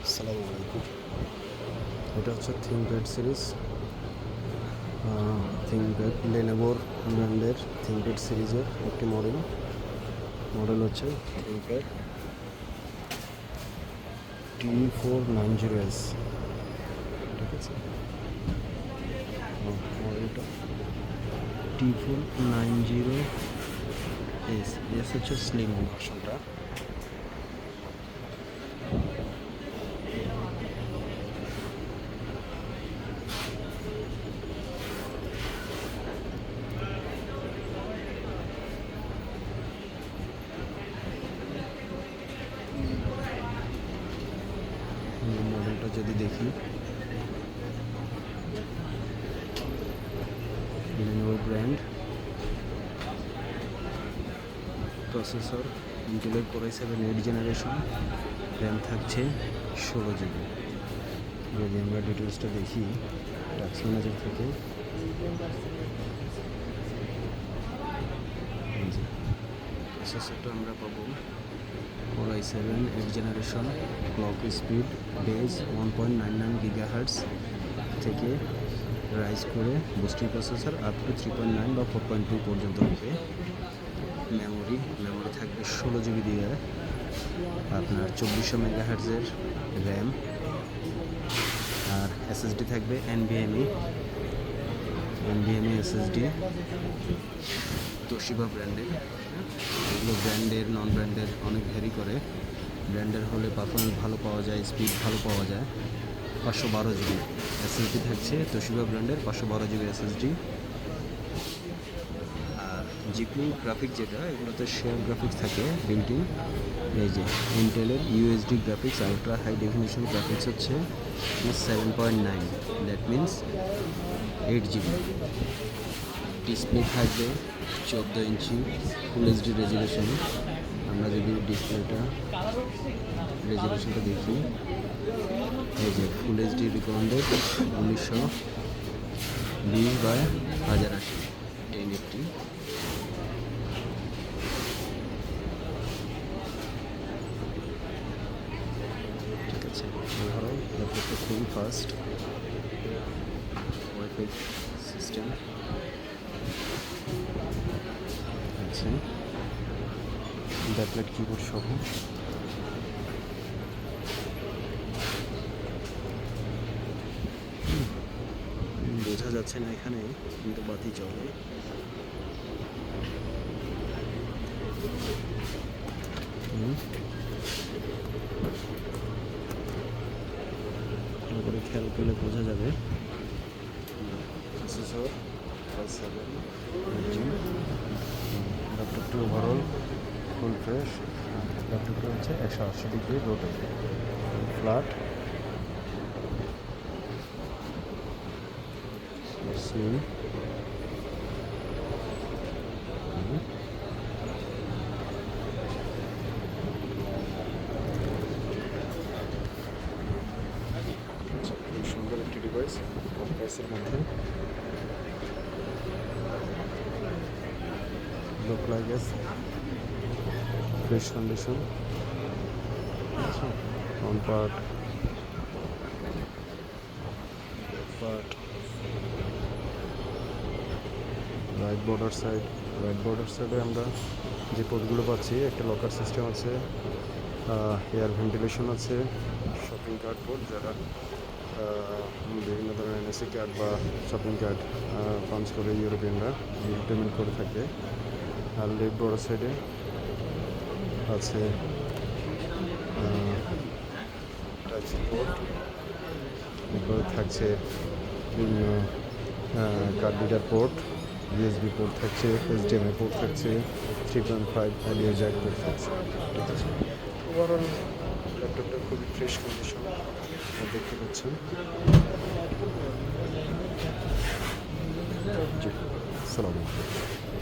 আসসালামু আলাইকুম। এটা হচ্ছে থিঙ্কপ্যাড সিরিজ। থিঙ্কপ্যাড লেনোভোর ব্র্যান্ডের থিঙ্কপ্যাড সিরিজের একটি মডেল হচ্ছে থিঙ্কপ্যাড T490S। ঠিক আছে, মডেলটা T490S। এস হচ্ছে স্লিম ভার্সনটা। মডেলটা যদি দেখি, Lenovo ব্র্যান্ড, প্রসেসর ইন্টেলের Core i7 8th generation, RAM থাকছে 16 GB। যদি আমরা ডিটেলসটা দেখি টাস্ক ম্যানেজার থেকে, প্রসেসরটা আমরা পাবো Core i7 8th generation, clock speed base 1.99 GHz থেকে রাইজ করে বুস্টিং প্রসেসর আপ টু 3.9 বা 4.2 পর্যন্ত হবে। মেমোরি থাকবে 16 GB দিয়ে, আপনার 2400 মেগাহার্জের র্যাম, আর এসএসডি থাকবে NVMe এসএসডি, তোশিবা ব্র্যান্ডের। এগুলো ব্র্যান্ডের নন ব্র্যান্ডের অনেক ভ্যারি করে। ব্র্যান্ডের হলে পারফরমেন্স ভালো পাওয়া যায়, স্পিড ভালো পাওয়া যায়। 512 GB এসএসডি থাকছে তোশিবা ব্র্যান্ডের, 512 GB এসএসডি। আর জিপিউ গ্রাফিক যেটা, এগুলোতে শেয়ার গ্রাফিক্স থাকে বিল্ট ইন। এই যে ইন্টেলের UHD graphics, ultra high definition graphics হচ্ছে 7.9, দ্যাট মিনস 8 GB। ডিসপ্লে থাকবে 14 ইঞ্চি ফুল এইচডি রেজলিউশন। আমরা যদি ডিসপ্লেটা রেজলিউশনটা দেখি, এই যে ফুল এইচডি রিকমেন্ডেড 1920x1080 1080। ঠিক আছে, ওভারঅল ল্যাপটপটা খুবই ফাস্ট, ওয়াইফাই সিস্টেম আছে, ব্যাকলাইট কিবোর্ড সহ। বোঝা যাচ্ছে না এখানে, কিন্তু বাতি চলে। করে খেয়াল করলে বোঝা যাবে। প্রসেসর i7, ল্যাপটপটি ওভারঅল ফুল ফ্রেশ। ল্যাপটপটা হচ্ছে 180 ডিগ্রি রোটেট, ফ্ল্যাট, স্লিম। খুব সুন্দর একটি ডিভাইস, কম প্রাইসের মধ্যে। Look like S fresh condition. Front part right border সাইডে আমরা যে পোর্টগুলো পাচ্ছি, একটা লকার সিস্টেম আছে, এয়ার ভেন্টিলেশন আছে, শপিং কার্ড পোর্ট, যারা বিভিন্ন ধরনের NSE কার্ড বা শপিং কার্ড পাঞ্চ করে ইউরোপিয়ানরা পেমেন্ট করে থাকে। আর লেফট বর্ডার সাইডে আছে টাইপ-সি পোর্ট, এরপরে থাকছে বিভিন্ন card reader port, USB port থাকছে, HDMI পোর্ট থাকছে, 3.5 অডিও জ্যাক পোর্ট থাকছে। ঠিক আছে, ওভারঅল ল্যাপটপটা খুবই ফ্রেশ কন্ডিশন দেখতে পাচ্ছেন। জি, আসসালামু আলাইকুম।